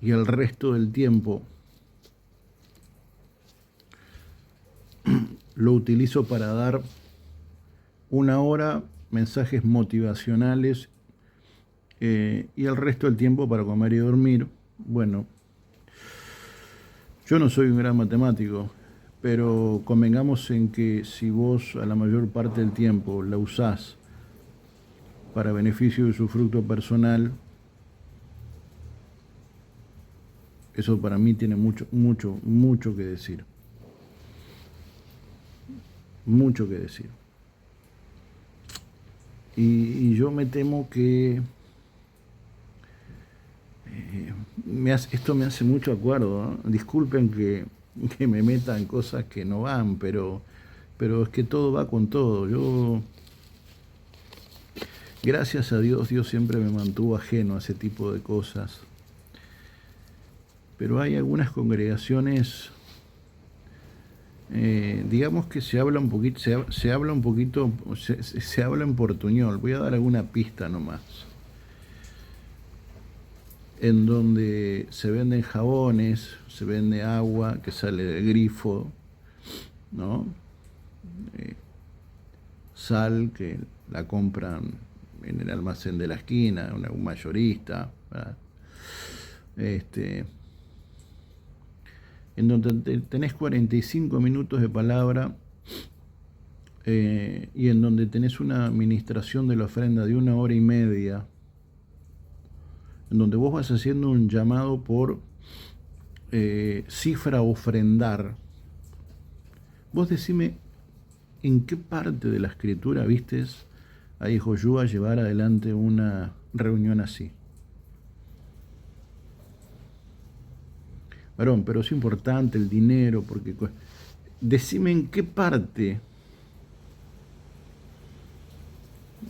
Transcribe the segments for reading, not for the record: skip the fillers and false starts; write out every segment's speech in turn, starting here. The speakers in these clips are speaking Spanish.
y el resto del tiempo lo utilizo para dar 1 hora mensajes motivacionales y el resto del tiempo para comer y dormir. Bueno, yo no soy un gran matemático, pero convengamos en que si vos a la mayor parte del tiempo la usás para beneficio de su fruto personal, eso para mí tiene mucho que decir. Mucho que decir. Y yo me temo que esto me hace mucho acuerdo, ¿no? Disculpen que me meta en cosas que no van, pero es que todo va con todo. Yo, gracias a Dios, Dios siempre me mantuvo ajeno a ese tipo de cosas. Pero hay algunas congregaciones, digamos que se habla un poquito, se habla un poquito, se habla en portuñol. Voy a dar alguna pista nomás. En donde se venden jabones, se vende agua que sale del grifo, ¿no? Sal que la compran en el almacén de la esquina, un mayorista, ¿verdad? En donde tenés 45 minutos de palabra y en donde tenés una administración de la ofrenda de 1 hora y media, en donde vos vas haciendo un llamado por cifra a ofrendar. Vos decime en qué parte de la escritura vistes a Joshua llevar adelante una reunión así. Varón, pero es importante el dinero, porque decime en qué parte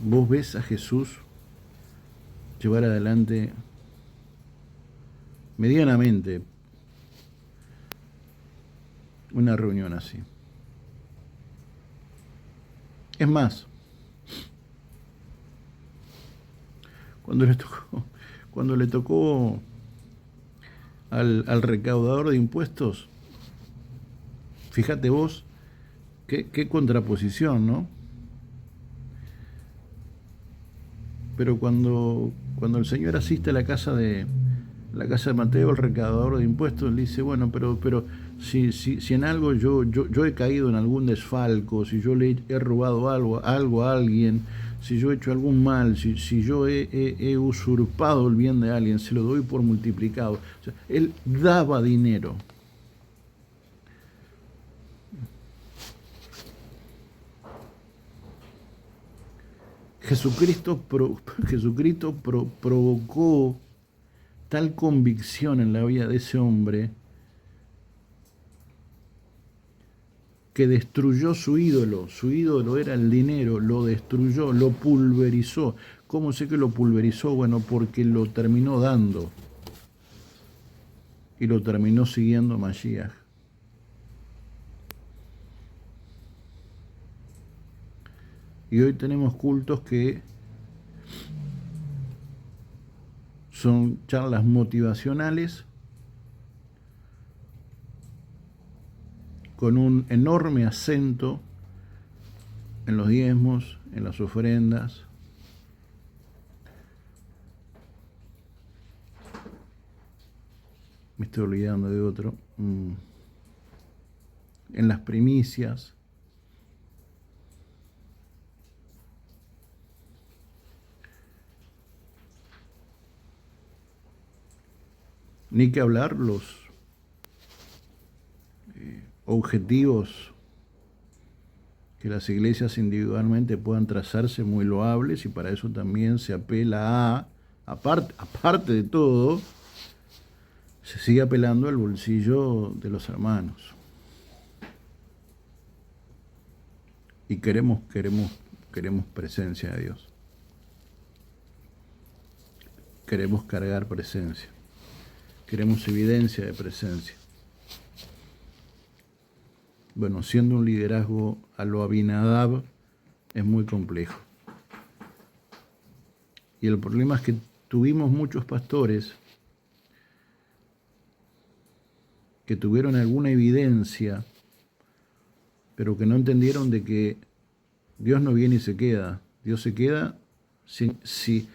vos ves a Jesús llevar adelante medianamente una reunión así. Es más, cuando le tocó al recaudador de impuestos, fíjate vos qué contraposición, ¿no? Pero cuando el Señor asiste a la casa de Mateo, el recaudador de impuestos, le dice, bueno, pero si en algo yo he caído en algún desfalco, si yo le he robado algo a alguien, si yo he hecho algún mal, si yo he usurpado el bien de alguien, se lo doy por multiplicado. O sea, él daba dinero. Jesucristo provocó tal convicción en la vida de ese hombre que destruyó su ídolo era el dinero, lo destruyó, lo pulverizó. ¿Cómo sé que lo pulverizó? Bueno, porque lo terminó dando y lo terminó siguiendo Mashiach. Y hoy tenemos cultos que son charlas motivacionales con un enorme acento en los diezmos, en las ofrendas. Me estoy olvidando de otro. En las primicias. Ni que hablar los objetivos que las iglesias individualmente puedan trazarse muy loables, y para eso también se apela aparte de todo, se sigue apelando al bolsillo de los hermanos. Y queremos presencia de Dios. Queremos cargar presencia. Queremos evidencia de presencia. Bueno, siendo un liderazgo a lo Abinadab es muy complejo. Y el problema es que tuvimos muchos pastores que tuvieron alguna evidencia, pero que no entendieron de que Dios no viene y se queda. Dios se queda si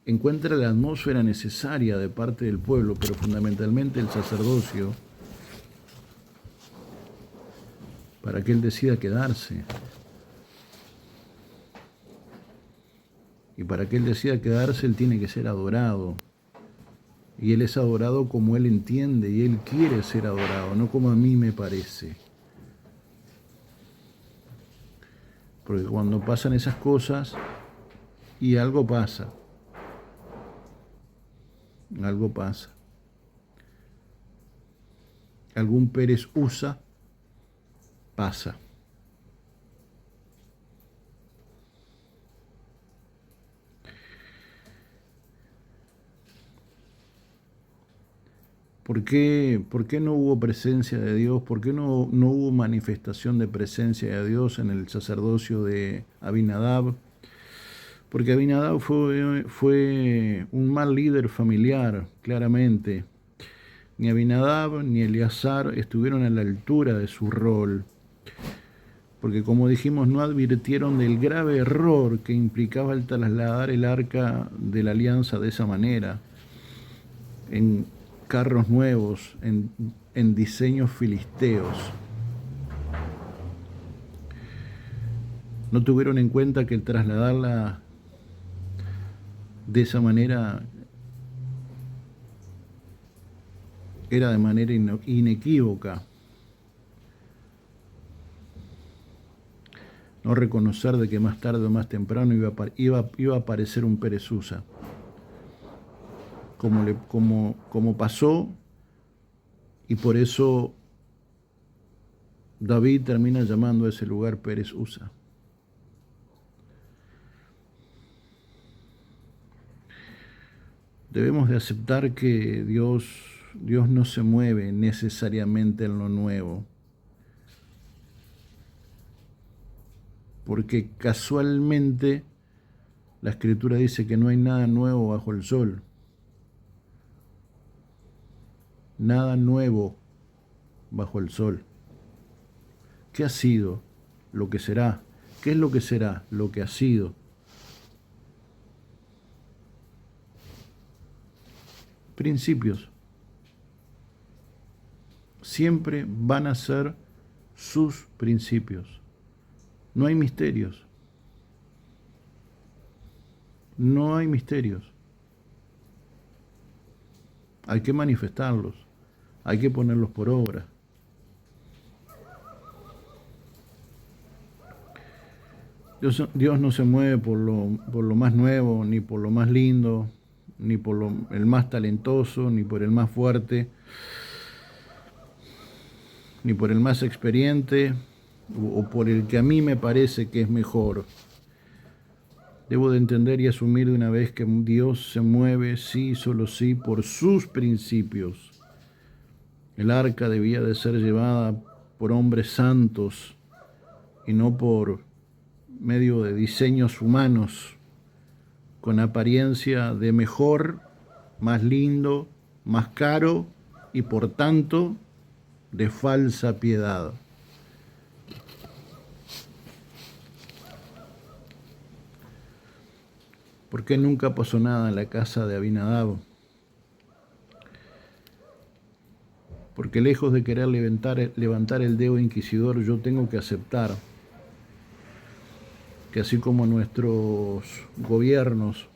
encuentra la atmósfera necesaria de parte del pueblo, pero fundamentalmente el sacerdocio, para que Él decida quedarse. Y para que Él decida quedarse, Él tiene que ser adorado. Y Él es adorado como Él entiende, y Él quiere ser adorado, no como a mí me parece. Porque cuando pasan esas cosas, y algo pasa, algún Pérez USA pasa. ¿Por qué no hubo presencia de Dios? ¿Por qué no hubo manifestación de presencia de Dios en el sacerdocio de Abinadab? Porque Abinadab fue un mal líder familiar, claramente. Ni Abinadab ni Eleazar estuvieron a la altura de su rol. Porque como dijimos, no advirtieron del grave error que implicaba el trasladar el arca de la alianza de esa manera, en carros nuevos, en diseños filisteos. No tuvieron en cuenta que el trasladarla de esa manera era de manera inequívoca. No reconocer de que más tarde o más temprano iba a aparecer un Pérez USA. Como pasó, y por eso David termina llamando a ese lugar Pérez USA. Debemos de aceptar que Dios no se mueve necesariamente en lo nuevo, porque casualmente la Escritura dice que no hay nada nuevo bajo el sol. Nada nuevo bajo el sol. ¿Qué ha sido? Lo que será. ¿Qué es lo que será? Lo que ha sido. Principios. Siempre van a ser sus principios. No hay misterios. No hay misterios. Hay que manifestarlos. Hay que ponerlos por obra. Dios no se mueve por lo más nuevo, ni por lo más lindo, ni por el más talentoso, ni por el más fuerte, ni por el más experiente, o por el que a mí me parece que es mejor. Debo de entender y asumir de una vez que Dios se mueve, sí, solo sí, por sus principios. El arca debía de ser llevada por hombres santos y no por medio de diseños humanos, con apariencia de mejor, más lindo, más caro y por tanto de falsa piedad. ¿Por qué nunca pasó nada en la casa de Abinadab? Porque lejos de querer levantar el dedo inquisidor, yo tengo que aceptar que así como nuestros gobiernos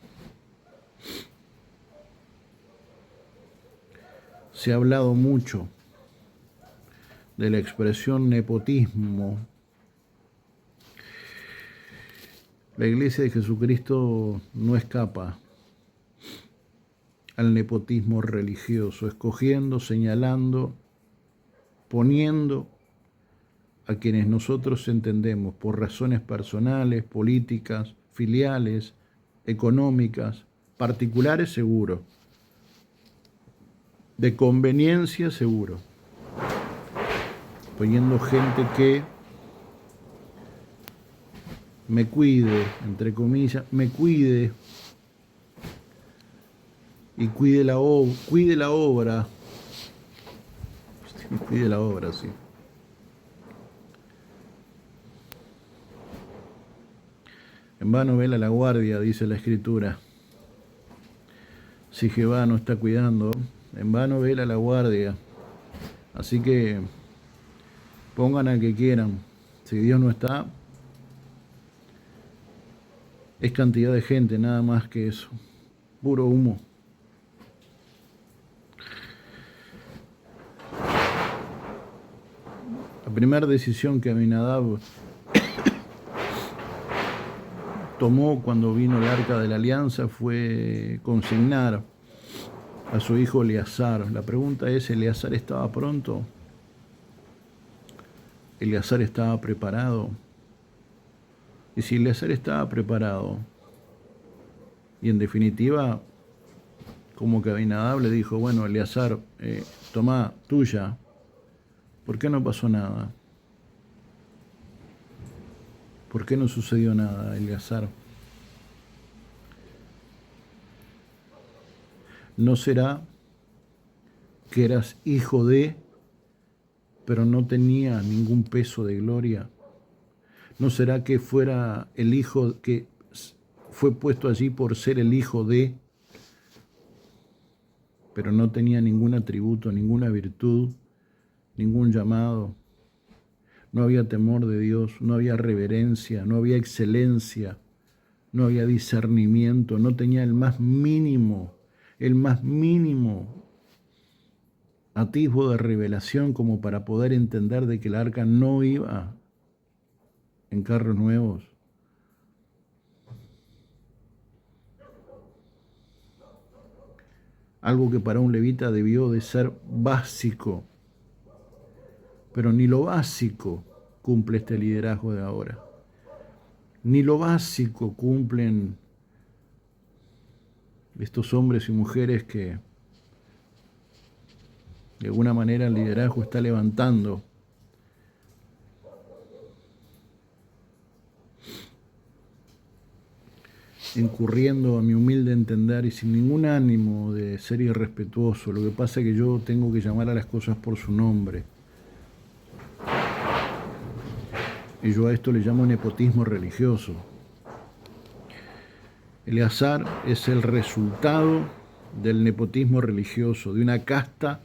se ha hablado mucho de la expresión nepotismo, la Iglesia de Jesucristo no escapa al nepotismo religioso, escogiendo, señalando, poniendo a quienes nosotros entendemos por razones personales, políticas, filiales, económicas, particulares seguro, de conveniencia seguro, poniendo gente que me cuide, entre comillas, me cuide y cuide la obra. Pide la obra, sí. En vano vela la guardia, dice la Escritura. Si Jehová no está cuidando, en vano vela la guardia. Así que pongan al que quieran. Si Dios no está, es cantidad de gente, nada más que eso. Puro humo. La primera decisión que Aminadab tomó cuando vino el arca de la alianza fue consignar a su hijo Eleazar. La pregunta es, ¿Eleazar estaba pronto? ¿Eleazar estaba preparado? Y si Eleazar estaba preparado, y en definitiva, como que Abinadab le dijo, bueno, Eleazar, toma tuya, ¿por qué no pasó nada? ¿Por qué no sucedió nada, Eleazar? ¿No será que eras hijo de, pero no tenía ningún peso de gloria? ¿No será que fuera el hijo que fue puesto allí por ser el hijo de, pero no tenía ningún atributo, ninguna virtud, ningún llamado? No había temor de Dios, no había reverencia, no había excelencia, no había discernimiento, no tenía el más mínimo atisbo de revelación como para poder entender de que el arca no iba en carros nuevos. Algo que para un levita debió de ser básico, pero ni lo básico cumple este liderazgo de ahora. Ni lo básico cumplen estos hombres y mujeres que de alguna manera el liderazgo está levantando. Incurriendo a mi humilde entender y sin ningún ánimo de ser irrespetuoso. Lo que pasa es que yo tengo que llamar a las cosas por su nombre. Y yo a esto le llamo nepotismo religioso. Eleazar es el resultado del nepotismo religioso, de una casta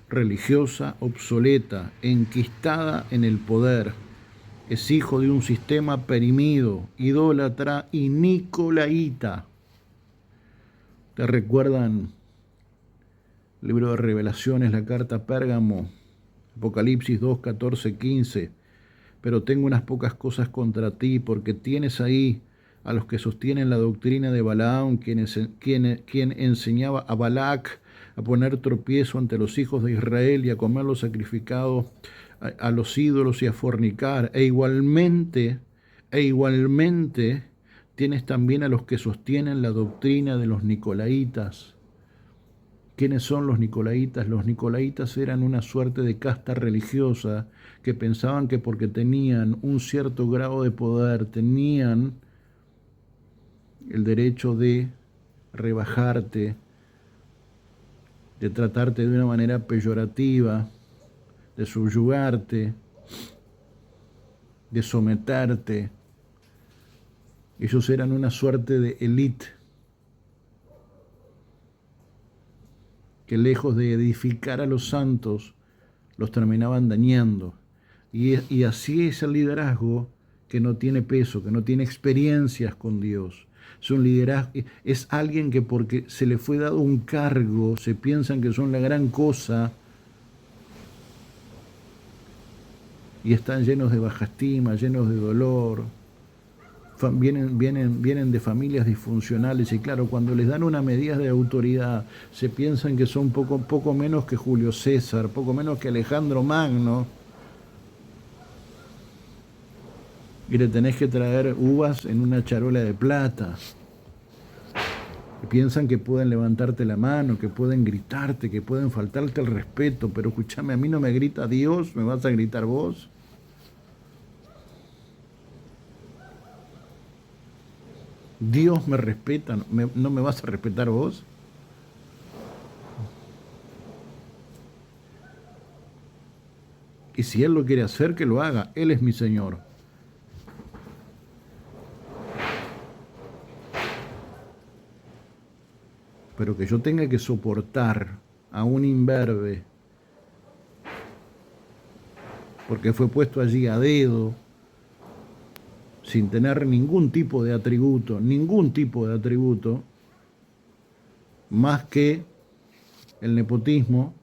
religiosa obsoleta, enquistada en el poder. Es hijo de un sistema perimido, idólatra y nicolaíta. ¿Te recuerdan el libro de Revelaciones, la carta a Pérgamo, Apocalipsis 2, 14, 15? Pero tengo unas pocas cosas contra ti, porque tienes ahí a los que sostienen la doctrina de Balaam, quien enseñaba a Balac a poner tropiezo ante los hijos de Israel y a comer los sacrificados a los ídolos y a fornicar. E igualmente tienes también a los que sostienen la doctrina de los nicolaítas. ¿Quiénes son los nicolaítas? Los nicolaítas eran una suerte de casta religiosa que pensaban que porque tenían un cierto grado de poder, tenían el derecho de rebajarte, de tratarte de una manera peyorativa, de subyugarte, de someterte. Ellos eran una suerte de élite que lejos de edificar a los santos, los terminaban dañando. Y así es el liderazgo que no tiene peso, que no tiene experiencias con Dios. Es un liderazgo, es alguien que porque se le fue dado un cargo, se piensan que son la gran cosa y están llenos de baja estima, llenos de dolor. Vienen de familias disfuncionales y claro, cuando les dan una medida de autoridad, se piensan que son poco menos que Julio César, poco menos que Alejandro Magno, y le tenés que traer uvas en una charola de plata. Y piensan que pueden levantarte la mano, que pueden gritarte, que pueden faltarte el respeto, pero escúchame, a mí no me grita Dios, ¿me vas a gritar vos? Dios me respeta, ¿no me vas a respetar vos? Y si Él lo quiere hacer, que lo haga. Él es mi Señor. Pero que yo tenga que soportar a un imberbe, porque fue puesto allí a dedo, sin tener ningún tipo de atributo, más que el nepotismo,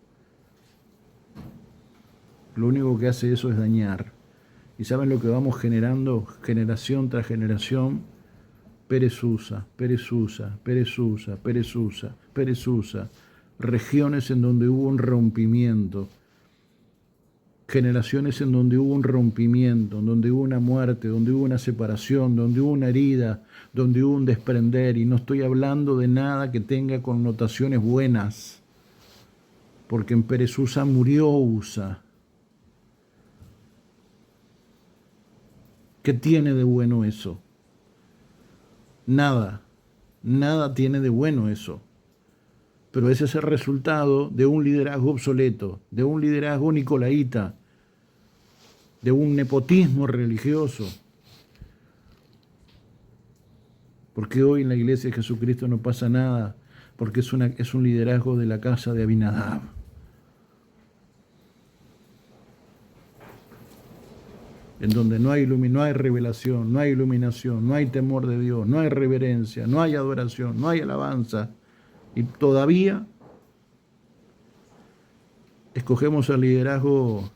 lo único que hace eso es dañar. ¿Y saben lo que vamos generando generación tras generación? Perezusa, perezusa, perezusa, perezusa, perezusa. Regiones en donde hubo un rompimiento. Generaciones en donde hubo un rompimiento, donde hubo una muerte, donde hubo una separación, donde hubo una herida, donde hubo un desprender. Y no estoy hablando de nada que tenga connotaciones buenas, porque en Perezusa murió Usa. ¿Qué tiene de bueno eso? Nada, nada tiene de bueno eso. Pero ese es el resultado de un liderazgo obsoleto, de un liderazgo nicolaíta, de un nepotismo religioso. Porque hoy en la iglesia de Jesucristo no pasa nada, porque es un liderazgo de la casa de Abinadab. En donde no hay revelación, no hay iluminación, no hay temor de Dios, no hay reverencia, no hay adoración, no hay alabanza. Y todavía escogemos al liderazgo,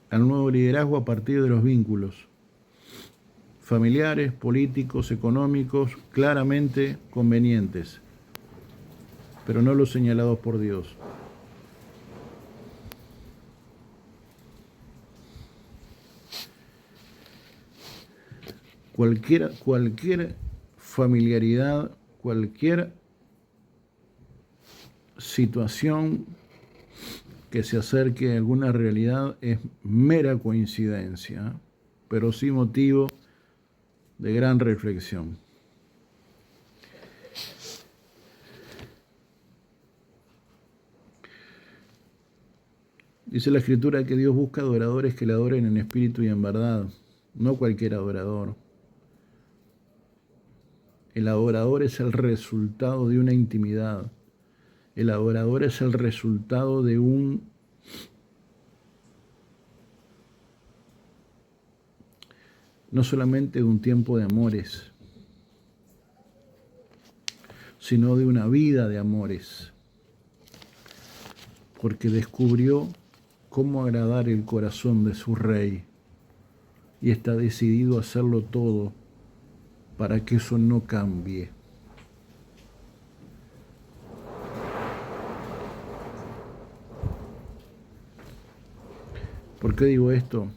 al nuevo liderazgo a partir de los vínculos familiares, políticos, económicos, claramente convenientes, pero no los señalados por Dios. Cualquier familiaridad, cualquier situación que se acerque a alguna realidad es mera coincidencia, pero sí motivo de gran reflexión. Dice la Escritura que Dios busca adoradores que le adoren en espíritu y en verdad, no cualquier adorador. El adorador es el resultado de una intimidad. El adorador es el resultado de no solamente de un tiempo de amores, sino de una vida de amores, porque descubrió cómo agradar el corazón de su rey y está decidido a hacerlo todo para que eso no cambie. ¿Por qué digo esto?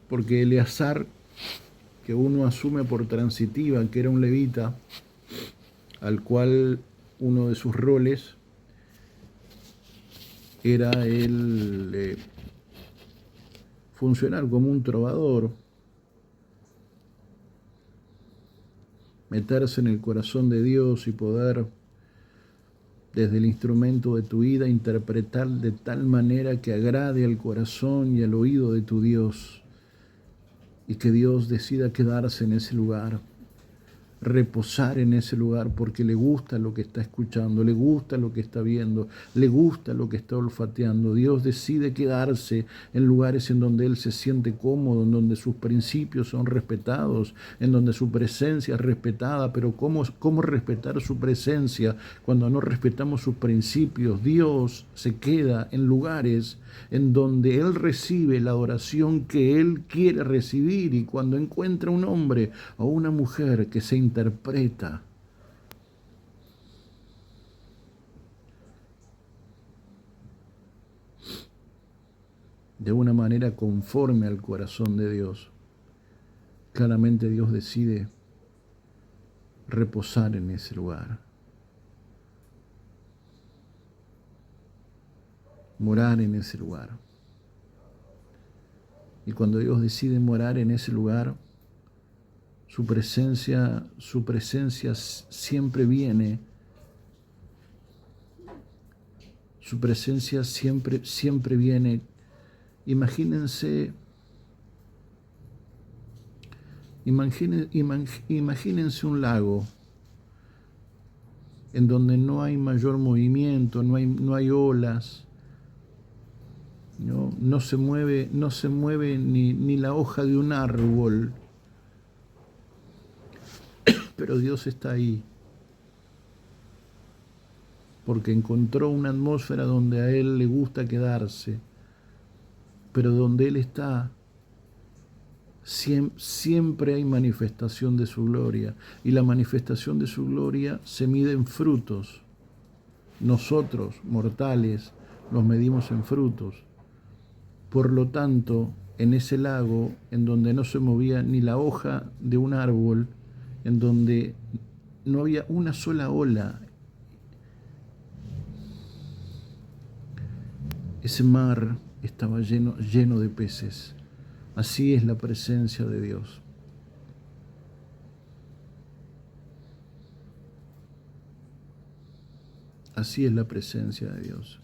Porque Eleazar, que uno asume por transitiva, que era un levita, al cual uno de sus roles era el funcionar como un trovador, meterse en el corazón de Dios y poder, desde el instrumento de tu vida, interpretar de tal manera que agrade al corazón y al oído de tu Dios, y que Dios decida quedarse en ese lugar, reposar en ese lugar, porque le gusta lo que está escuchando, le gusta lo que está viendo, le gusta lo que está olfateando. Dios decide quedarse en lugares en donde Él se siente cómodo, en donde sus principios son respetados, en donde su presencia es respetada. Pero ¿cómo respetar su presencia cuando no respetamos sus principios? Dios se queda en lugares en donde Él recibe la adoración que Él quiere recibir, y cuando encuentra un hombre o una mujer que se interpreta de una manera conforme al corazón de Dios, claramente Dios decide reposar en ese lugar, morar en ese lugar. Y cuando Dios decide morar en ese lugar, su presencia siempre viene Su presencia siempre, siempre viene. Imagínense, imagínense un lago en donde no hay mayor movimiento, no hay olas, no se mueve ni la hoja de un árbol, pero Dios está ahí, porque encontró una atmósfera donde a Él le gusta quedarse, pero donde Él está, siempre hay manifestación de su gloria, y la manifestación de su gloria se mide en frutos. Nosotros, mortales, nos medimos en frutos. Por lo tanto, en ese lago, en donde no se movía ni la hoja de un árbol, en donde no había una sola ola, ese mar estaba lleno de peces. Así es la presencia de Dios. Así es la presencia de Dios.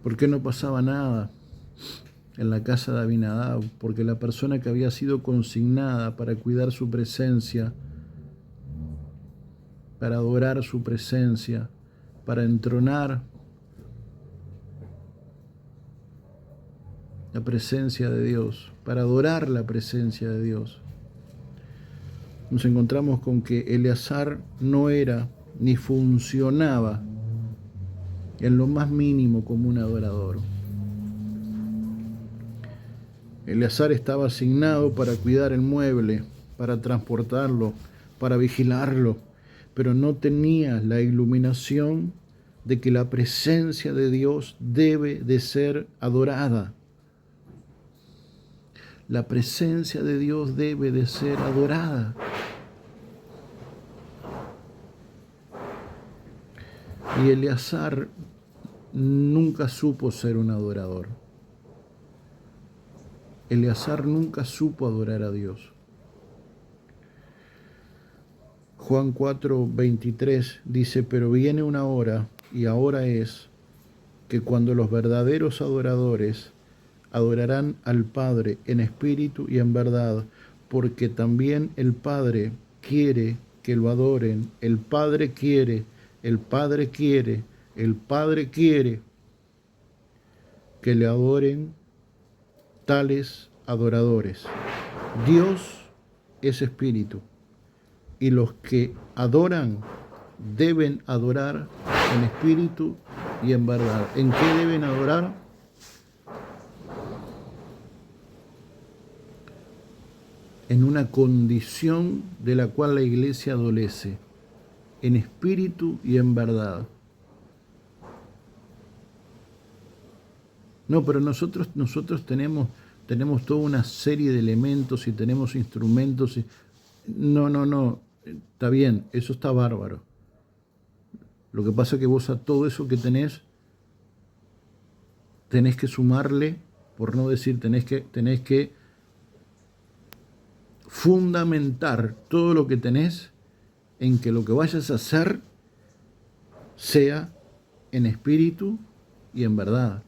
¿Por qué no pasaba nada en la casa de Abinadab? Porque la persona que había sido consignada para cuidar su presencia, para adorar su presencia, para entronar la presencia de Dios, para adorar la presencia de Dios, nos encontramos con que Eleazar no era ni funcionaba en lo más mínimo como un adorador. Eleazar estaba asignado para cuidar el mueble, para transportarlo, para vigilarlo, pero no tenía la iluminación de que la presencia de Dios debe de ser adorada. La presencia de Dios debe de ser adorada. Y Eleazar nunca supo ser un adorador. Eleazar nunca supo adorar a Dios. Juan 4:23 dice, pero viene una hora, y ahora es, que cuando los verdaderos adoradores adorarán al Padre en espíritu y en verdad, porque también el Padre quiere que lo adoren. El Padre quiere, el Padre quiere, el Padre quiere que le adoren tales adoradores. Dios es espíritu, y los que adoran deben adorar en espíritu y en verdad. ¿En qué deben adorar? En una condición de la cual la iglesia adolece, en espíritu y en verdad. No, pero nosotros tenemos toda una serie de elementos y tenemos instrumentos. No, está bien, eso está bárbaro. Lo que pasa es que vos a todo eso que tenés que sumarle, por no decir, tenés que fundamentar todo lo que tenés en que lo que vayas a hacer sea en espíritu y en verdad.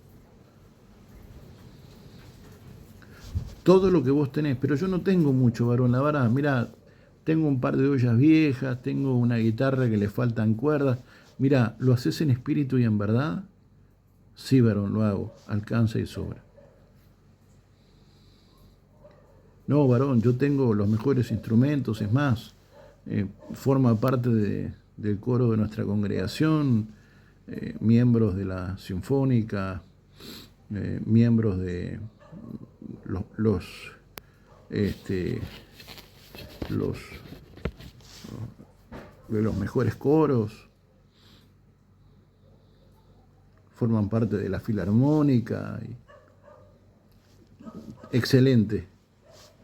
Todo lo que vos tenés, pero yo no tengo mucho, varón, la verdad, mira, tengo un par de ollas viejas, tengo una guitarra que le faltan cuerdas, mira, ¿lo haces en espíritu y en verdad? Sí, varón, lo hago, alcanza y sobra. No, varón, yo tengo los mejores instrumentos, es más, forma parte del coro de nuestra congregación, miembros de la sinfónica, miembros de de los mejores coros, forman parte de la filarmónica. Excelente,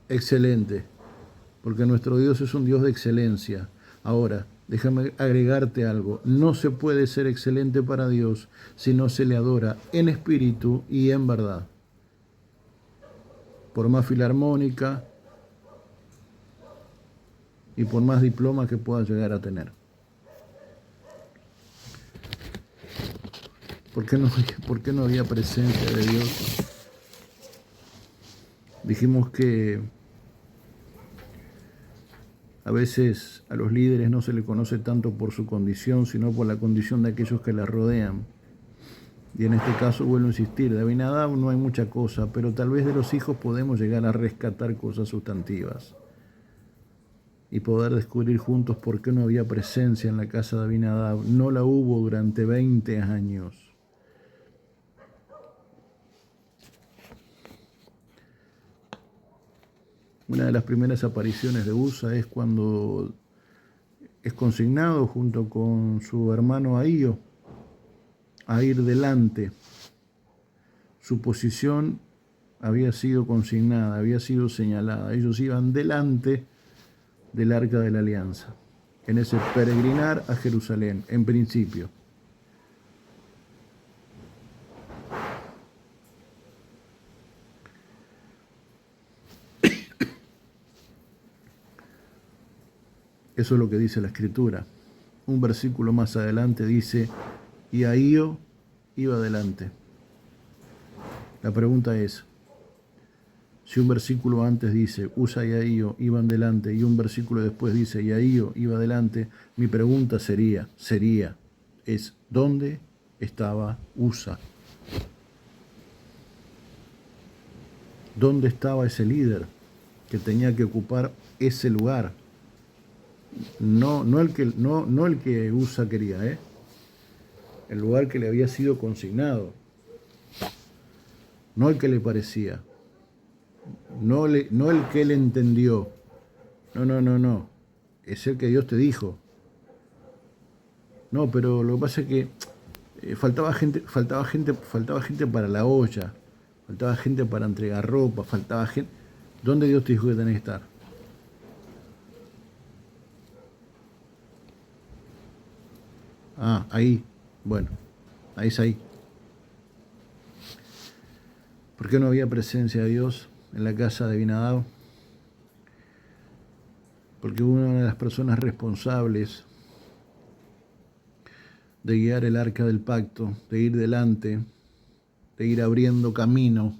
excelente, porque nuestro Dios es un Dios de excelencia. Ahora, déjame agregarte algo, no se puede ser excelente para Dios si no se le adora en espíritu y en verdad. Por más filarmónica, y por más diploma que puedas llegar a tener. ¿Por qué no había presencia de Dios? Dijimos que a veces a los líderes no se les conoce tanto por su condición, sino por la condición de aquellos que la rodean. Y en este caso vuelvo a insistir, de Abinadab no hay mucha cosa, pero tal vez de los hijos podemos llegar a rescatar cosas sustantivas y poder descubrir juntos por qué no había presencia en la casa de Abinadab. No la hubo durante 20 años. Una de las primeras apariciones de Usa es cuando es consignado junto con su hermano Ahío a ir delante. Su posición había sido consignada, había sido señalada. Ellos iban delante del Arca de la Alianza, en ese peregrinar a Jerusalén, en principio. Eso es lo que dice la Escritura. Un versículo más adelante dice, y Ahío iba adelante. La pregunta es, si un versículo antes dice, Usa y Ahío iban delante, y un versículo después dice, y Ahío iba adelante, mi pregunta sería, ¿dónde estaba Usa? ¿Dónde estaba ese líder que tenía que ocupar ese lugar? No el que Usa quería, el lugar que le había sido consignado, no el que le parecía, no el que él entendió, no, es el que Dios te dijo. No, pero lo que pasa es que faltaba gente para la olla, faltaba gente para entregar ropa, faltaba gente. ¿Dónde Dios te dijo que tenés que estar? Ah, ahí. Bueno, ahí es ahí. ¿Por qué no había presencia de Dios en la casa de Abinadab? Porque una de las personas responsables de guiar el arca del pacto, de ir delante, de ir abriendo camino,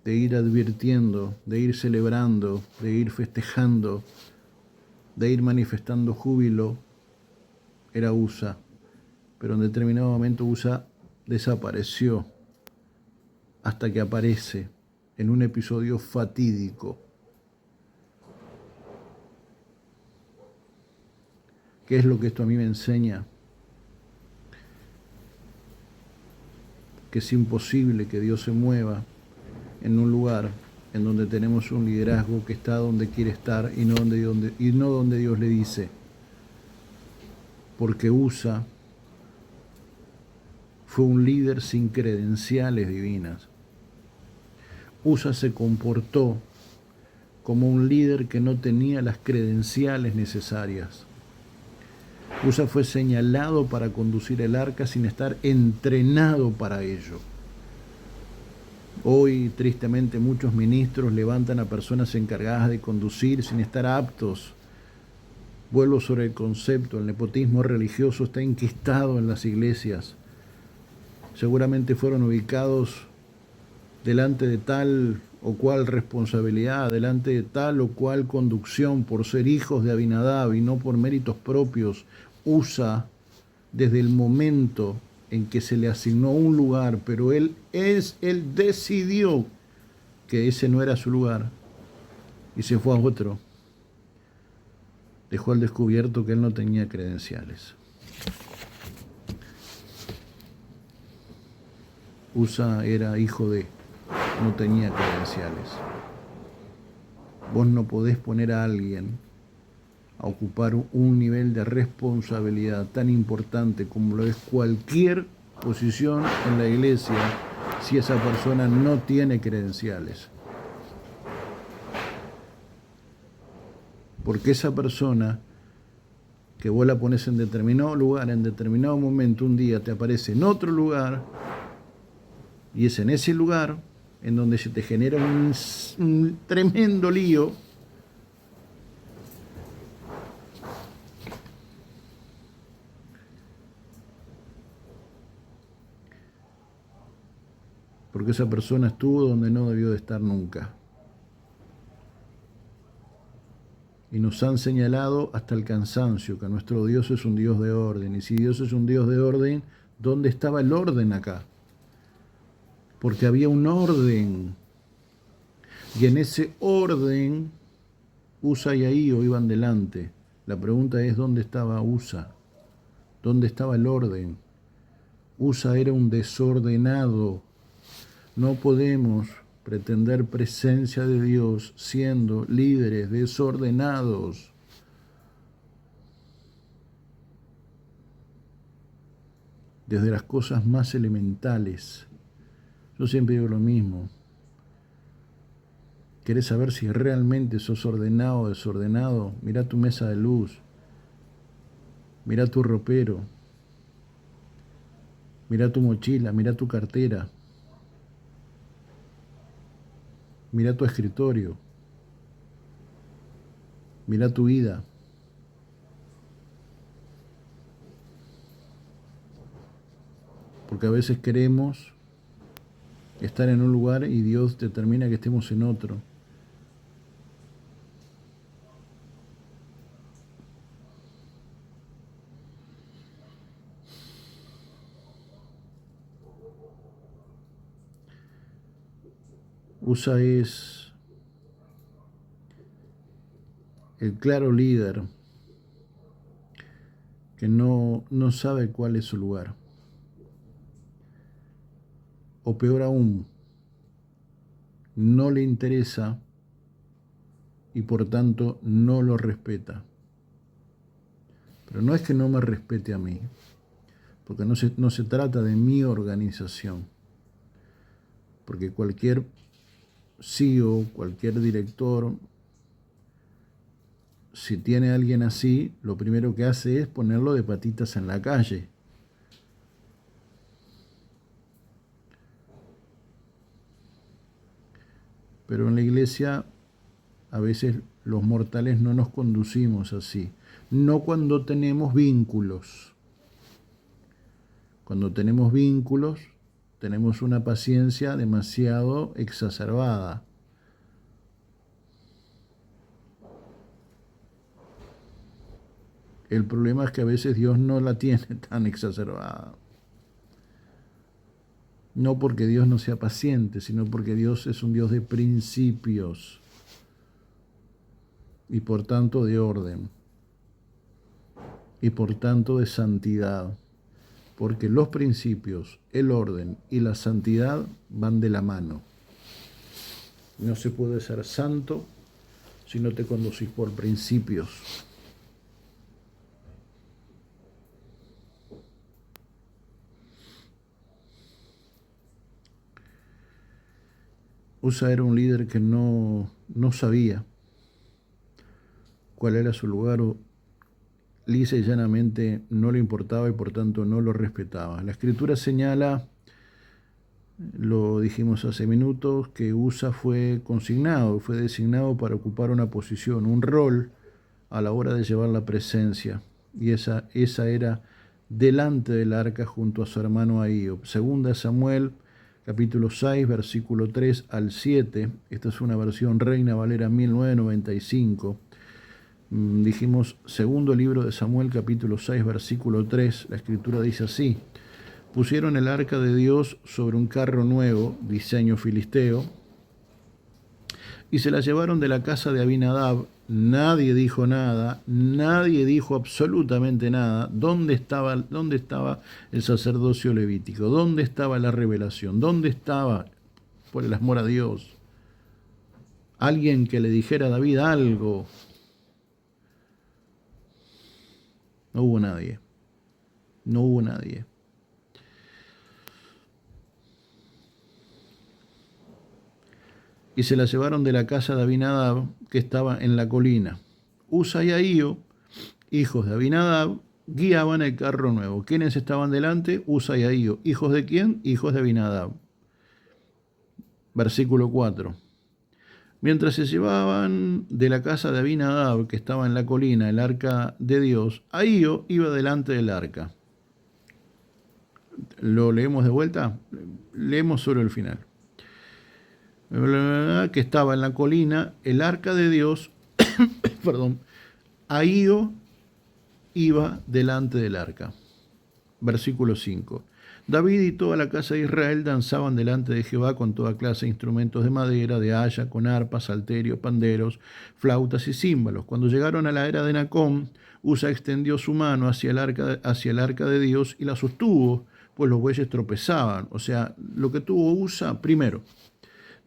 de ir advirtiendo, de ir celebrando, de ir festejando, de ir manifestando júbilo, era Usa. Pero en determinado momento Usa desapareció hasta que aparece en un episodio fatídico. ¿Qué es lo que esto a mí me enseña? Que es imposible que Dios se mueva en un lugar en donde tenemos un liderazgo que está donde quiere estar y no donde Dios le dice. Porque Usa fue un líder sin credenciales divinas. Usa se comportó como un líder que no tenía las credenciales necesarias. Usa fue señalado para conducir el arca sin estar entrenado para ello. Hoy, tristemente, muchos ministros levantan a personas encargadas de conducir sin estar aptos. Vuelvo sobre el concepto, el nepotismo religioso está enquistado en las iglesias. Seguramente fueron ubicados delante de tal o cual responsabilidad, delante de tal o cual conducción, por ser hijos de Abinadab y no por méritos propios. Usa, desde el momento en que se le asignó un lugar, pero él decidió que ese no era su lugar y se fue a otro. Dejó al descubierto que él no tenía credenciales. Usa era hijo de, no tenía credenciales. Vos no podés poner a alguien a ocupar un nivel de responsabilidad tan importante como lo es cualquier posición en la iglesia si esa persona no tiene credenciales. Porque esa persona que vos la pones en determinado lugar, en determinado momento, un día te aparece en otro lugar, y es en ese lugar en donde se te genera un tremendo lío, porque esa persona estuvo donde no debió de estar nunca. Y nos han señalado hasta el cansancio que nuestro Dios es un Dios de orden. Y si Dios es un Dios de orden, ¿dónde estaba el orden acá? Porque había un orden. Y en ese orden, Usa y Ahío iban delante. La pregunta es, ¿dónde estaba Usa? ¿Dónde estaba el orden? Usa era un desordenado. No podemos pretender presencia de Dios siendo líderes desordenados. Desde las cosas más elementales. Yo siempre digo lo mismo. ¿Querés saber si realmente sos ordenado o desordenado? Mirá tu mesa de luz. Mirá tu ropero. Mirá tu mochila. Mirá tu cartera. Mirá tu escritorio. Mirá tu vida. Porque a veces queremos estar en un lugar y Dios determina que estemos en otro. Usa es el claro líder que no sabe cuál es su lugar. O peor aún, no le interesa y por tanto no lo respeta. Pero no es que no me respete a mí, porque no se trata de mi organización. Porque cualquier CEO, cualquier director, si tiene a alguien así, lo primero que hace es ponerlo de patitas en la calle. Pero en la iglesia a veces los mortales no nos conducimos así. No cuando tenemos vínculos. Cuando tenemos vínculos, tenemos una paciencia demasiado exacerbada. El problema es que a veces Dios no la tiene tan exacerbada. No porque Dios no sea paciente, sino porque Dios es un Dios de principios y por tanto de orden y por tanto de santidad. Porque los principios, el orden y la santidad van de la mano. No se puede ser santo si no te conducís por principios. Usa era un líder que no sabía cuál era su lugar, o lisa y llanamente no le importaba y por tanto no lo respetaba. La escritura señala, lo dijimos hace minutos, que Usa fue consignado, fue designado para ocupar una posición, un rol a la hora de llevar la presencia. Y esa era delante del arca junto a su hermano Ahío. Segunda Samuel, capítulo 6, versículo 3 al 7. Esta es una versión Reina Valera 1995. Dijimos, segundo libro de Samuel, capítulo 6, versículo 3. La escritura dice así: pusieron el arca de Dios sobre un carro nuevo, diseño filisteo, y se la llevaron de la casa de Abinadab. Nadie dijo nada, nadie dijo absolutamente nada. ¿Dónde estaba el sacerdocio levítico? ¿Dónde estaba la revelación? ¿Dónde estaba, por el amor a Dios, alguien que le dijera a David algo? No hubo nadie. No hubo nadie. Y se la llevaron de la casa de Abinadab, que estaba en la colina. Usa y Ahío, hijos de Abinadab, guiaban el carro nuevo. ¿Quiénes estaban delante? Usa y Ahío. ¿Hijos de quién? Hijos de Abinadab. Versículo 4. Mientras se llevaban de la casa de Abinadab, que estaba en la colina, el arca de Dios, Ahío iba delante del arca. ¿Lo leemos de vuelta? Leemos solo el final. Que estaba en la colina el arca de Dios, perdón, Ahío iba delante del arca. Versículo 5. David y toda la casa de Israel danzaban delante de Jehová con toda clase de instrumentos de madera, de haya, con arpas, salterios, panderos, flautas y címbalos. Cuando llegaron a la era de Nacón, Usa extendió su mano hacia el arca de Dios y la sostuvo, pues los bueyes tropezaban. O sea, lo que tuvo Usa, primero,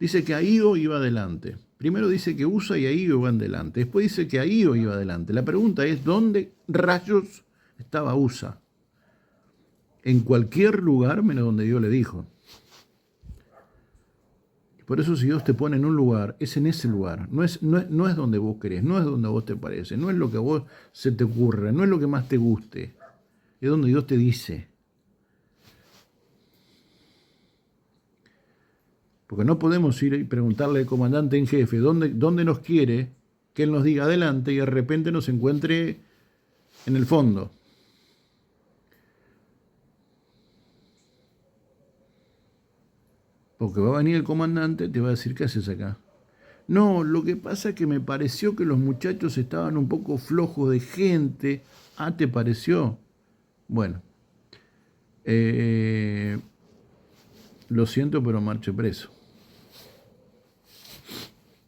dice que Ahío iba adelante. Primero dice que Usa y Ahío iban delante. Después dice que Ahío iba adelante. La pregunta es, ¿dónde rayos estaba Usa? En cualquier lugar menos donde Dios le dijo. Por eso si Dios te pone en un lugar, es en ese lugar. No es donde vos querés, no es donde a vos te parece, no es lo que a vos se te ocurre, no es lo que más te guste. Es donde Dios te dice. Porque no podemos ir y preguntarle al comandante en jefe dónde nos quiere, que él nos diga adelante y de repente nos encuentre en el fondo. Porque va a venir el comandante, te va a decir, ¿qué haces acá? No, lo que pasa es que me pareció que los muchachos estaban un poco flojos de gente. Ah, ¿te pareció? Bueno, lo siento, pero marche preso.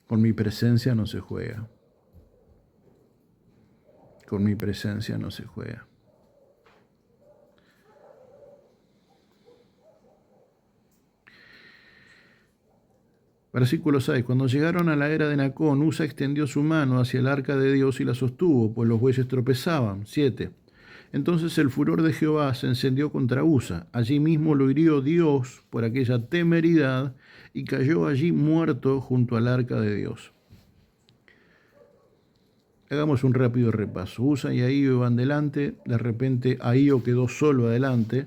Con mi presencia no se juega. Con mi presencia no se juega. Versículo 6. Cuando llegaron a la era de Nacón, Usa extendió su mano hacia el arca de Dios y la sostuvo, pues los bueyes tropezaban. 7. Entonces el furor de Jehová se encendió contra Usa. Allí mismo lo hirió Dios por aquella temeridad y cayó allí muerto junto al arca de Dios. Hagamos un rápido repaso. Usa y Ahío iban delante. De repente Ahío quedó solo adelante.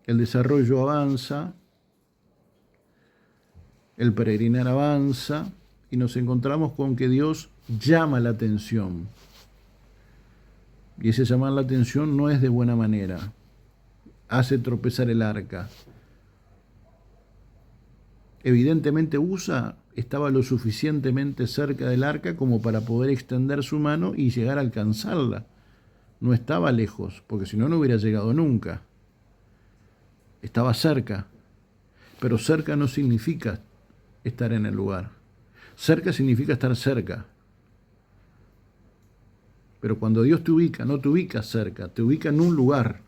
El desarrollo avanza. El peregrinar avanza y nos encontramos con que Dios llama la atención. Y ese llamar la atención no es de buena manera. Hace tropezar el arca. Evidentemente Usa estaba lo suficientemente cerca del arca como para poder extender su mano y llegar a alcanzarla. No estaba lejos, porque si no, no hubiera llegado nunca. Estaba cerca. Pero cerca no significa estar en el lugar. Cerca significa estar cerca. Pero cuando Dios te ubica, no te ubica cerca, te ubica en un lugar.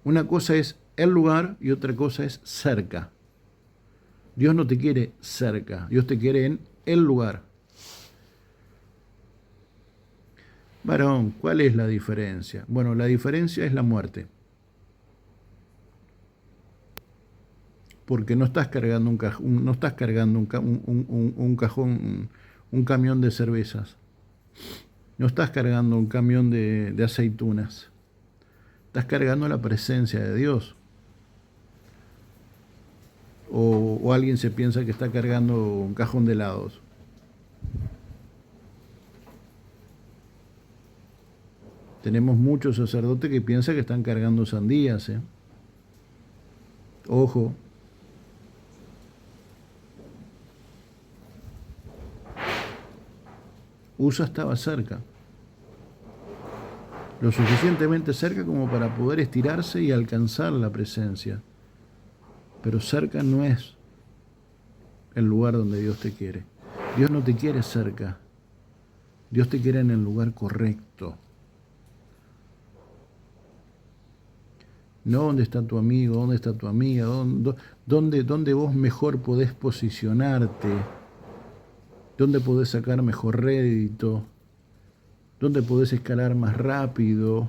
Una cosa es el lugar y otra cosa es cerca. Dios no te quiere cerca, Dios te quiere en el lugar. Varón, ¿cuál es la diferencia? Bueno, la diferencia es la muerte. Porque no estás cargando un cajón, un camión de cervezas. No estás cargando un camión de aceitunas. Estás cargando la presencia de Dios. O alguien se piensa que está cargando un cajón de helados. Tenemos muchos sacerdotes que piensan que están cargando sandías. Ojo. Usa estaba cerca. Lo suficientemente cerca como para poder estirarse y alcanzar la presencia. Pero cerca no es el lugar donde Dios te quiere. Dios no te quiere cerca. Dios te quiere en el lugar correcto. No dónde está tu amigo, dónde está tu amiga, dónde vos mejor podés posicionarte, dónde podés sacar mejor rédito, dónde podés escalar más rápido.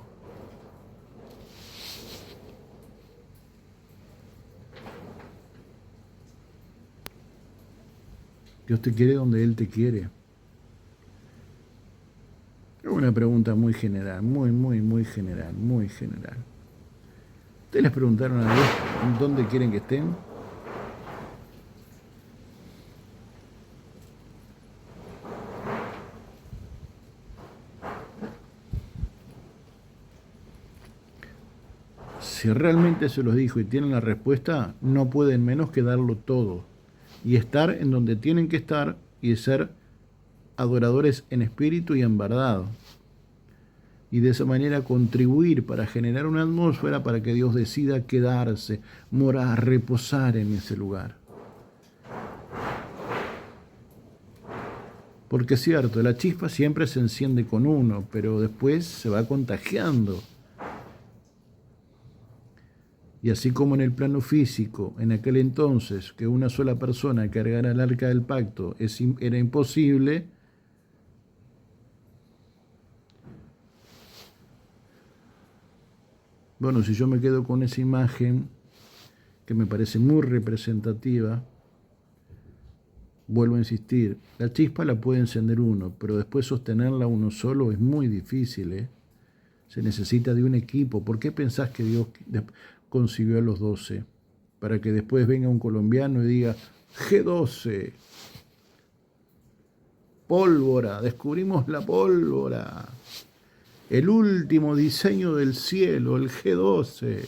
Dios te quiere donde Él te quiere. Es una pregunta muy general, muy general, muy general. ¿Ustedes les preguntaron a Dios dónde quieren que estén? si realmente se los dijo y tienen la respuesta, no pueden menos que darlo todo y estar en donde tienen que estar y ser adoradores en espíritu y en verdad. Y de esa manera contribuir para generar una atmósfera para que Dios decida quedarse, morar, reposar en ese lugar. Porque es cierto, la chispa siempre se enciende con uno, pero después se va contagiando. Y así como en el plano físico, en aquel entonces, que una sola persona cargara el arca del pacto era imposible, bueno, si yo me quedo con esa imagen, que me parece muy representativa, vuelvo a insistir, la chispa la puede encender uno, pero después sostenerla uno solo es muy difícil, ¿eh? Se necesita de un equipo. ¿Por qué pensás que Dios consiguió a los 12? Para que después venga un colombiano y diga, G12, pólvora, descubrimos la pólvora, el último diseño del cielo, el G12.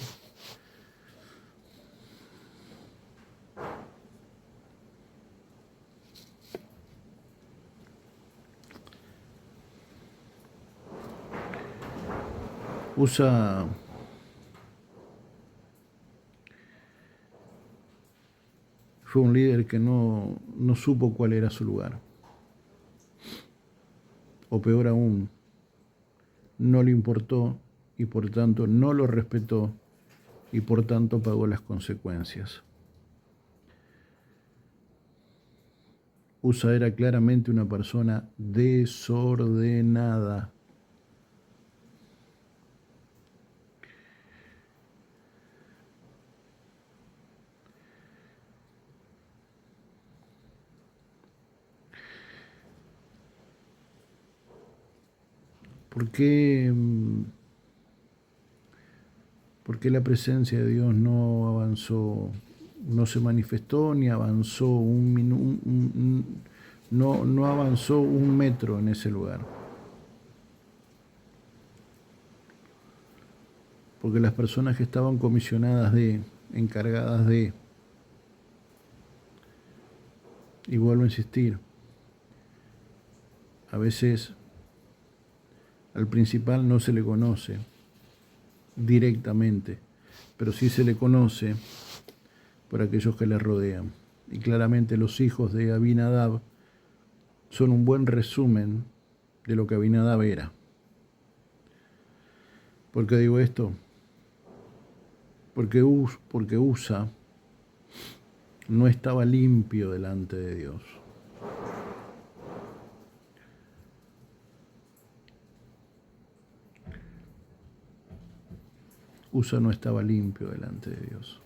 Usa fue un líder que no supo cuál era su lugar. O peor aún, no le importó y por tanto no lo respetó y por tanto pagó las consecuencias. Usa era claramente una persona desordenada. ¿Por qué la presencia de Dios no avanzó, no se manifestó ni avanzó no avanzó un metro en ese lugar? Porque las personas que estaban comisionadas encargadas de, y vuelvo a insistir, a veces al principal no se le conoce directamente, pero sí se le conoce por aquellos que le rodean. Y claramente los hijos de Abinadab son un buen resumen de lo que Abinadab era. ¿Por qué digo esto? Porque Usa no estaba limpio delante de Dios. Usa no estaba limpio delante de Dios.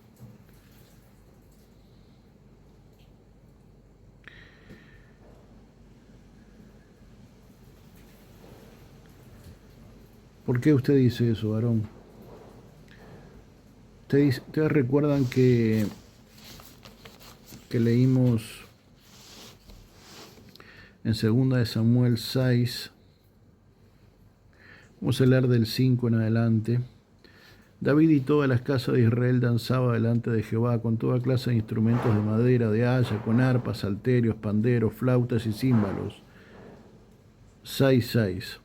¿Por qué usted dice eso, varón? Ustedes recuerdan que leímos en 2 de Samuel 6, vamos a leer del 5 en adelante. David y todas las casas de Israel danzaba delante de Jehová con toda clase de instrumentos de madera, de haya, con arpas, salterios, panderos, flautas y címbalos. 6:6.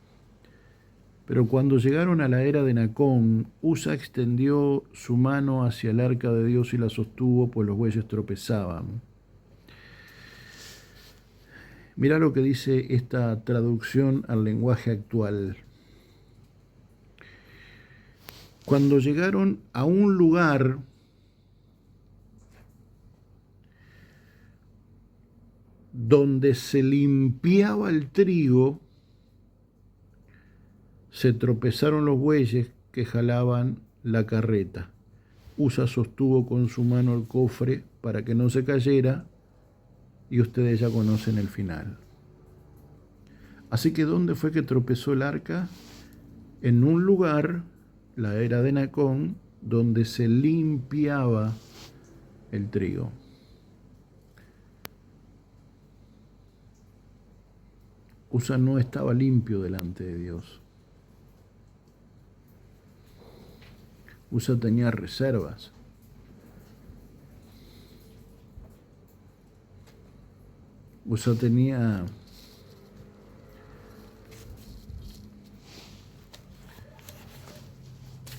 Pero cuando llegaron a la era de Nacón, Usa extendió su mano hacia el arca de Dios y la sostuvo, pues los bueyes tropezaban. Mirá lo que dice esta traducción al lenguaje actual. Cuando llegaron a un lugar donde se limpiaba el trigo, se tropezaron los bueyes que jalaban la carreta. Usa sostuvo con su mano el cofre para que no se cayera y ustedes ya conocen el final. Así que ¿dónde fue que tropezó el arca? En un lugar, la era de Nacón, donde se limpiaba el trigo. Usa no estaba limpio delante de Dios. Usa tenía reservas. Usa tenía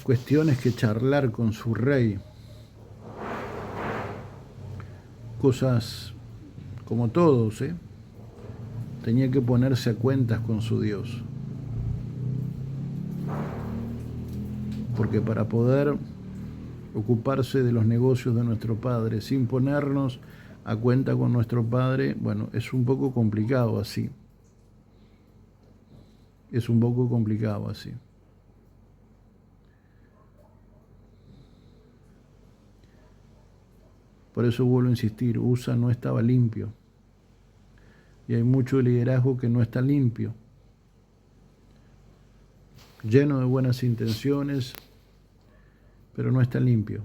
cuestiones que charlar con su rey. Cosas como todos, ¿eh? Tenía que ponerse a cuentas con su Dios. Porque para poder ocuparse de los negocios de nuestro Padre sin ponernos a cuenta con nuestro Padre, bueno, es un poco complicado así. Es un poco complicado así. Por eso vuelvo a insistir, Usa no estaba limpio. Y hay mucho liderazgo que no está limpio. Lleno de buenas intenciones, pero no está limpio.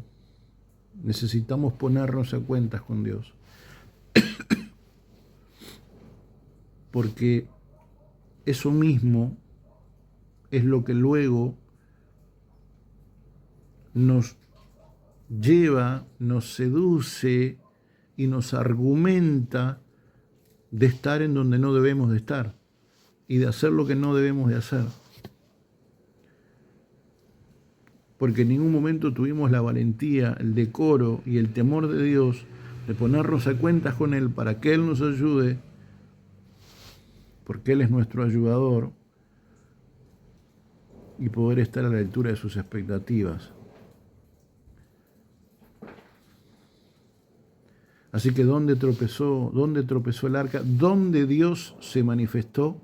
Necesitamos ponernos a cuentas con Dios. Porque eso mismo es lo que luego nos lleva, nos seduce y nos argumenta de estar en donde no debemos de estar y de hacer lo que no debemos de hacer. Porque en ningún momento tuvimos la valentía, el decoro y el temor de Dios de ponernos a cuentas con Él para que Él nos ayude, porque Él es nuestro ayudador, y poder estar a la altura de sus expectativas. Así que ¿dónde tropezó el arca? ¿Dónde Dios se manifestó?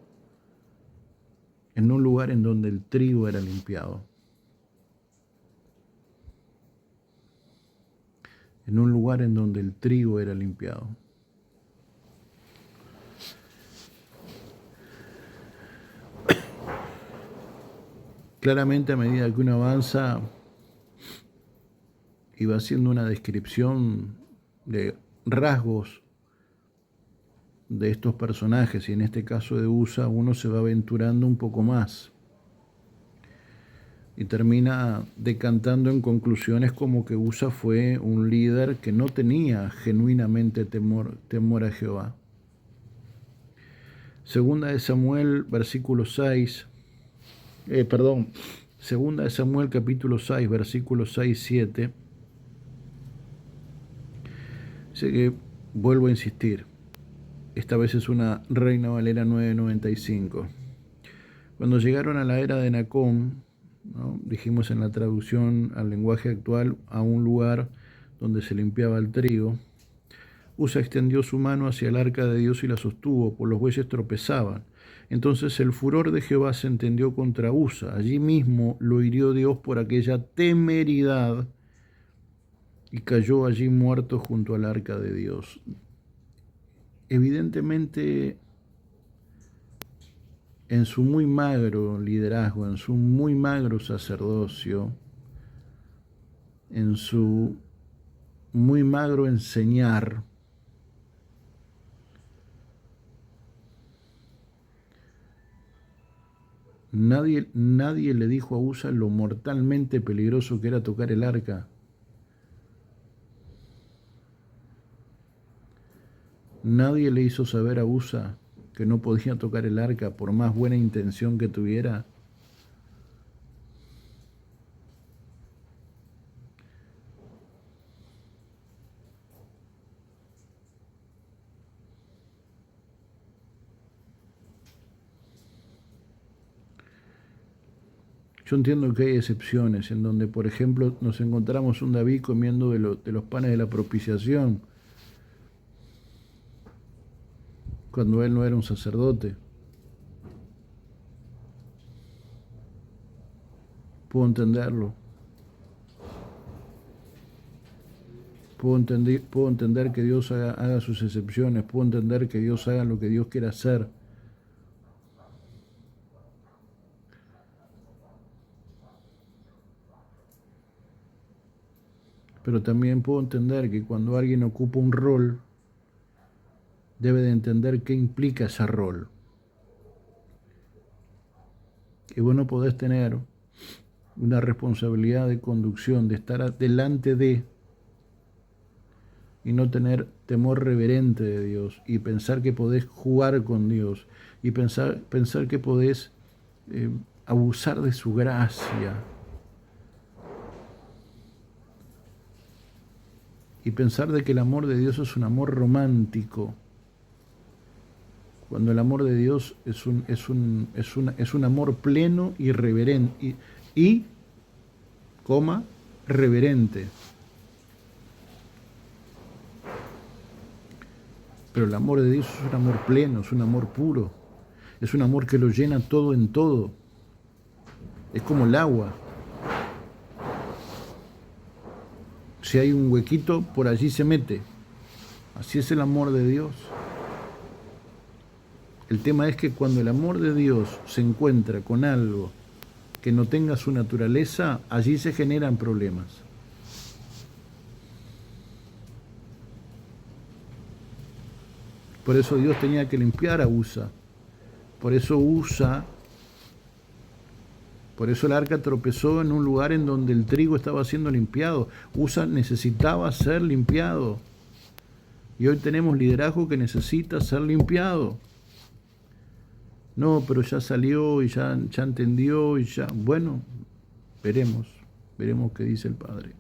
En un lugar en donde el trigo era limpiado. En un lugar en donde el trigo era limpiado. Claramente, a medida que uno avanza y va haciendo una descripción de rasgos de estos personajes, y en este caso de Usa, uno se va aventurando un poco más y termina decantando en conclusiones como que Usa fue un líder que no tenía genuinamente temor a Jehová. Segunda de Samuel, versículo 6, Segunda de Samuel, capítulo 6, versículos 6-7. Sé que vuelvo a insistir. Esta vez es una Reina Valera 995. Cuando llegaron a la era de Nacón, ¿no? Dijimos en la traducción al lenguaje actual, a un lugar donde se limpiaba el trigo, Usa extendió su mano hacia el arca de Dios y la sostuvo, pues los bueyes tropezaban. Entonces el furor de Jehová se entendió contra Usa. Allí mismo lo hirió Dios por aquella temeridad y cayó allí muerto junto al arca de Dios. Evidentemente, en su muy magro liderazgo, en su muy magro sacerdocio, en su muy magro enseñar, nadie le dijo a Usa lo mortalmente peligroso que era tocar el arca. Nadie le hizo saber a Usa que no podía tocar el arca por más buena intención que tuviera. Yo entiendo que hay excepciones en donde, por ejemplo, nos encontramos un David comiendo de los panes de la propiciación, cuando él no era un sacerdote. Puedo entenderlo. Puedo entender que Dios haga sus excepciones. Puedo entender que Dios haga lo que Dios quiera hacer. Pero también puedo entender que cuando alguien ocupa un rol, debe de entender qué implica ese rol. Y vos no podés tener una responsabilidad de conducción, de estar delante de y no tener temor reverente de Dios y pensar que podés jugar con Dios y pensar que podés eh, abusar de su gracia y pensar de que el amor de Dios es un amor romántico, cuando el amor de Dios es un amor pleno y reverente y coma, reverente. Pero el amor de Dios es un amor pleno, es un amor puro, es un amor que lo llena todo en todo. Es como el agua. Si hay un huequito, por allí se mete. Así es el amor de Dios. El tema es que cuando el amor de Dios se encuentra con algo que no tenga su naturaleza, allí se generan problemas. Por eso Dios tenía que limpiar a Usa. Por eso el arca tropezó en un lugar en donde el trigo estaba siendo limpiado. Usa necesitaba ser limpiado. Y hoy tenemos liderazgo que necesita ser limpiado. No, pero ya salió y ya entendió y ya... Bueno, veremos qué dice el Padre.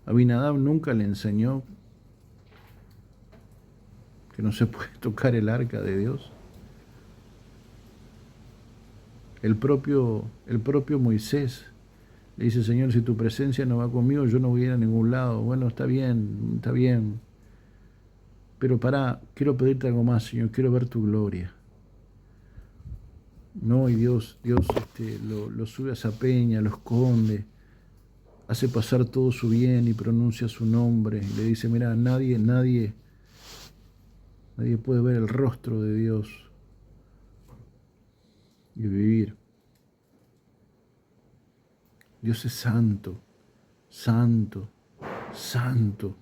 Abinadab nunca le enseñó que no se puede tocar el arca de Dios. El propio Moisés le dice: Señor, si tu presencia no va conmigo, yo no voy a ir a ningún lado. Bueno, está bien, pero quiero pedirte algo más, Señor, quiero ver tu gloria. No, y Dios lo sube a esa peña, lo esconde, hace pasar todo su bien y pronuncia su nombre. Y le dice: mira, nadie puede ver el rostro de Dios y vivir. Dios es santo, santo, santo.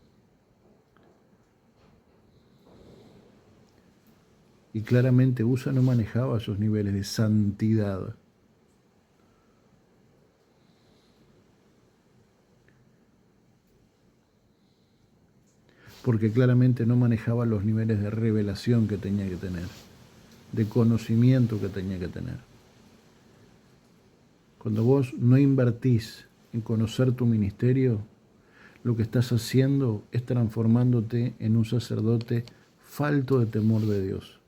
Y claramente Usa no manejaba esos niveles de santidad. Porque claramente no manejaba los niveles de revelación que tenía que tener, de conocimiento que tenía que tener. Cuando vos no invertís en conocer tu ministerio, lo que estás haciendo es transformándote en un sacerdote falto de temor de Dios.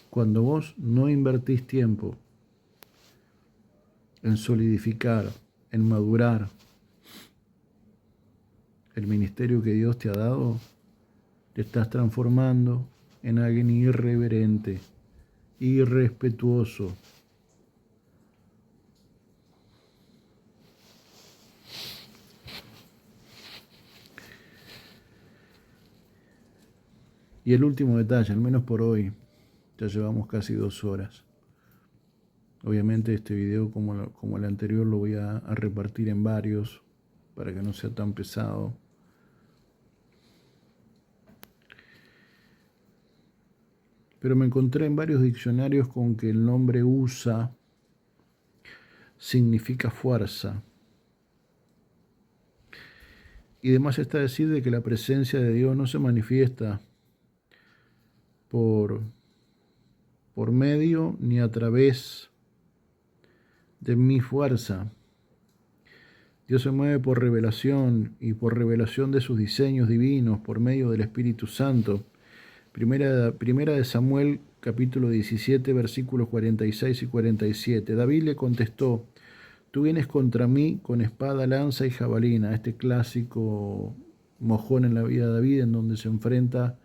Cuando vos no invertís tiempo en solidificar, en madurar el ministerio que Dios te ha dado, te estás transformando en alguien irreverente, irrespetuoso. Y el último detalle, al menos por hoy, ya llevamos casi 2 horas. Obviamente este video, como el anterior, lo voy a repartir en varios para que no sea tan pesado. Pero me encontré en varios diccionarios con que el nombre Usa significa fuerza. Y además está decir de que la presencia de Dios no se manifiesta por medio ni a través de mi fuerza. Dios se mueve por revelación y por revelación de sus diseños divinos por medio del Espíritu Santo. Primera de Samuel, capítulo 17, versículos 46 y 47. David le contestó: tú vienes contra mí con espada, lanza y jabalina. Este clásico mojón en la vida de David, en donde se enfrenta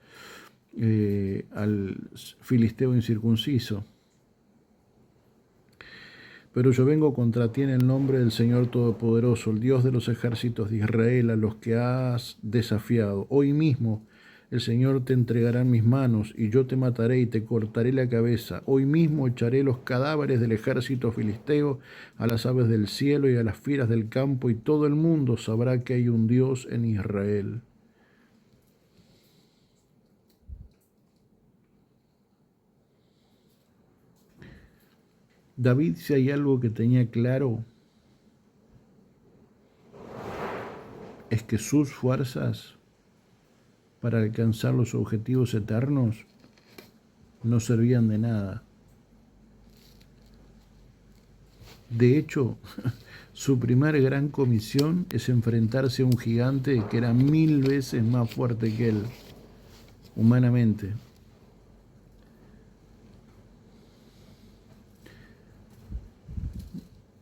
al filisteo incircunciso. Pero yo vengo contra ti en el nombre del Señor Todopoderoso, el Dios de los ejércitos de Israel, a los que has desafiado. Hoy mismo el Señor te entregará en mis manos, y yo te mataré y te cortaré la cabeza. Hoy mismo echaré los cadáveres del ejército filisteo a las aves del cielo y a las fieras del campo, y todo el mundo sabrá que hay un Dios en Israel. David, si hay algo que tenía claro, es que sus fuerzas para alcanzar los objetivos eternos no servían de nada. De hecho, su primer gran comisión es enfrentarse a un gigante que era 1000 veces más fuerte que él, humanamente.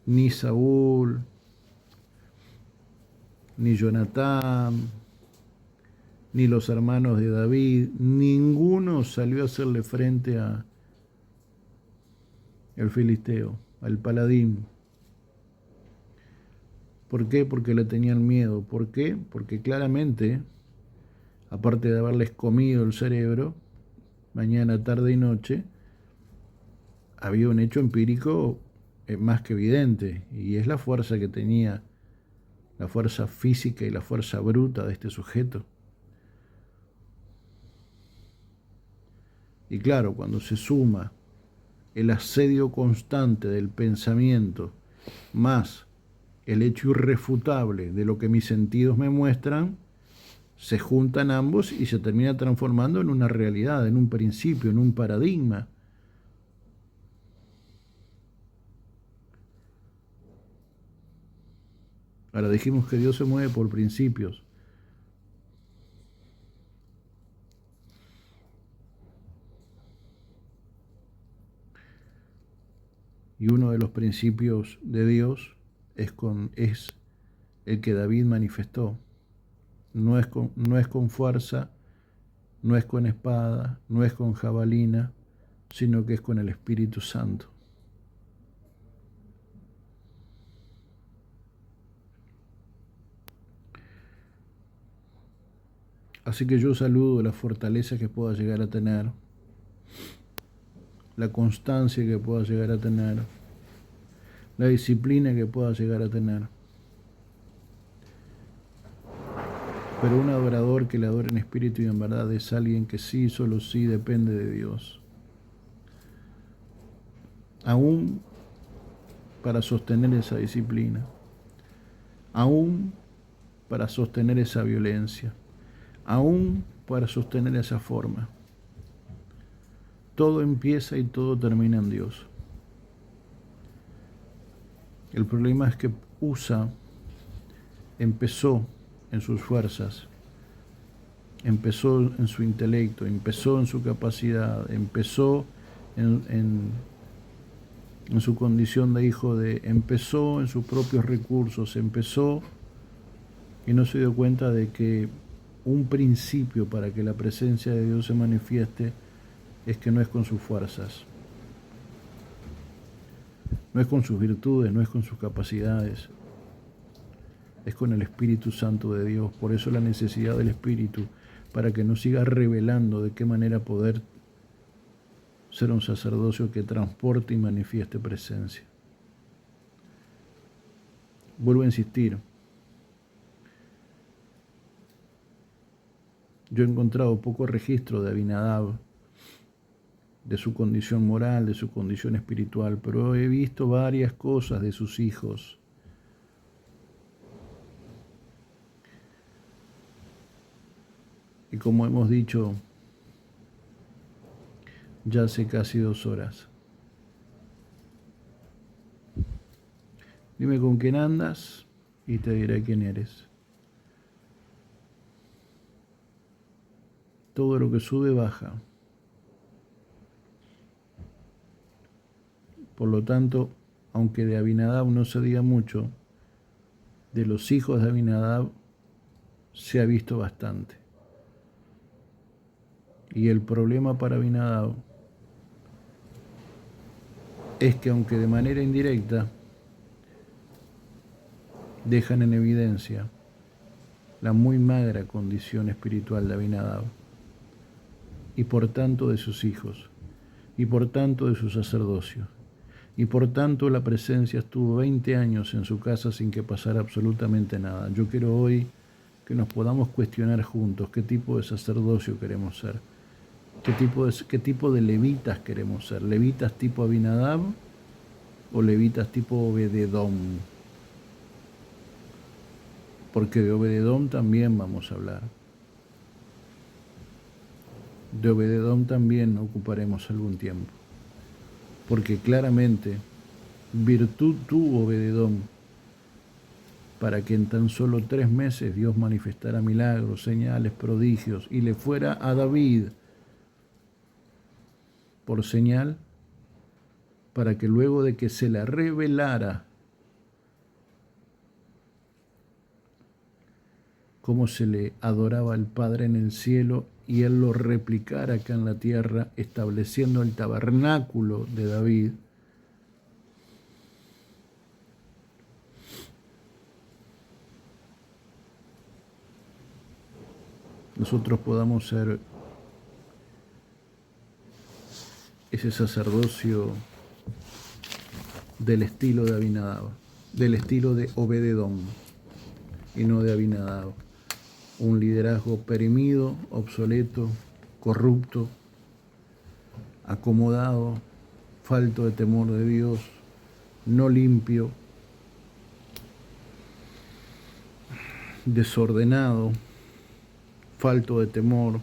Ni Saúl, ni Jonatán, ni los hermanos de David, ninguno salió a hacerle frente al filisteo, al paladín. ¿Por qué? Porque le tenían miedo. ¿Por qué? Porque claramente, aparte de haberles comido el cerebro, mañana, tarde y noche, había un hecho empírico más que evidente, y es la fuerza que tenía, la fuerza física y la fuerza bruta de este sujeto. Y claro, cuando se suma el asedio constante del pensamiento, más el hecho irrefutable de lo que mis sentidos me muestran, se juntan ambos y se termina transformando en una realidad, en un principio, en un paradigma. Ahora dijimos que Dios se mueve por principios. Y uno de los principios de Dios es el que David manifestó. No es con fuerza, no es con espada, no es con jabalina, sino que es con el Espíritu Santo. Así que yo saludo la fortaleza que pueda llegar a tener, la constancia que pueda llegar a tener, la disciplina que pueda llegar a tener. Pero un adorador que le adora en espíritu y en verdad es alguien que sí, solo sí depende de Dios. Aún para sostener esa disciplina, aún para sostener esa violencia, aún para sostener esa forma. Todo empieza y todo termina en Dios. El problema es que Usa empezó en sus fuerzas, empezó en su intelecto, empezó en su capacidad, empezó en su condición de hijo empezó en sus propios recursos, empezó y no se dio cuenta de que un principio para que la presencia de Dios se manifieste es que no es con sus fuerzas, no es con sus virtudes, no es con sus capacidades, es con el Espíritu Santo de Dios. Por eso la necesidad del Espíritu, para que nos siga revelando de qué manera poder ser un sacerdocio que transporte y manifieste presencia. Vuelvo a insistir, yo he encontrado poco registro de Abinadab, de su condición moral, de su condición espiritual, pero he visto varias cosas de sus hijos. Y como hemos dicho ya hace casi 2 horas, dime con quién andas y te diré quién eres. Todo lo que sube baja. Por lo tanto, aunque de Abinadab no se diga mucho, de los hijos de Abinadab se ha visto bastante. Y el problema para Abinadab es que aunque de manera indirecta dejan en evidencia la muy magra condición espiritual de Abinadab, y por tanto de sus hijos, y por tanto de su sacerdocio, y por tanto la presencia estuvo 20 años en su casa sin que pasara absolutamente nada. Yo quiero hoy que nos podamos cuestionar juntos qué tipo de sacerdocio queremos ser, qué tipo de levitas queremos ser, levitas tipo Abinadab o levitas tipo Obededom, porque de Obededom también vamos a hablar. De Obededom también ocuparemos algún tiempo, porque claramente virtud tuvo Obededom para que en tan solo 3 meses Dios manifestara milagros, señales, prodigios, y le fuera a David por señal, para que luego de que se la revelara cómo se le adoraba al Padre en el cielo, y él lo replicara acá en la tierra, estableciendo el tabernáculo de David, nosotros podamos ser ese sacerdocio del estilo de Abinadab, del estilo de Obededom y no de Abinadab. Un liderazgo perimido, obsoleto, corrupto, acomodado, falto de temor de Dios, no limpio, desordenado, falto de temor,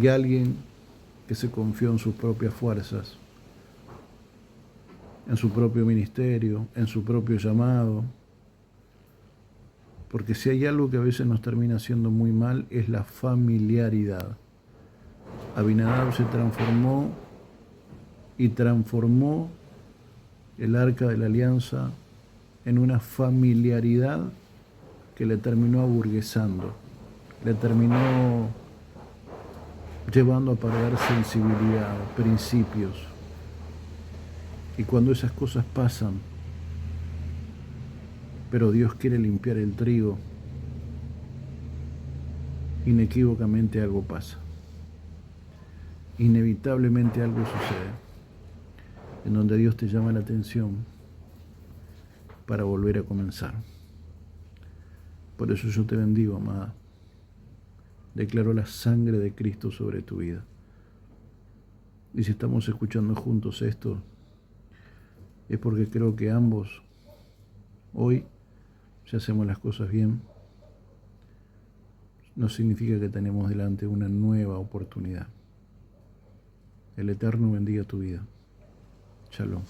y alguien que se confió en sus propias fuerzas, en su propio ministerio, en su propio llamado. Porque si hay algo que a veces nos termina haciendo muy mal, es la familiaridad. Abinadab se transformó y transformó el arca de la alianza en una familiaridad que le terminó aburguesando, le terminó llevando a perder sensibilidad, principios. Y cuando esas cosas pasan, pero Dios quiere limpiar el trigo, inequívocamente algo pasa. Inevitablemente algo sucede, en donde Dios te llama la atención para volver a comenzar. Por eso yo te bendigo, amada. Declaro la sangre de Cristo sobre tu vida. Y si estamos escuchando juntos esto, es porque creo que ambos, hoy, si hacemos las cosas bien, no significa que tenemos delante una nueva oportunidad. El Eterno bendiga tu vida. Shalom.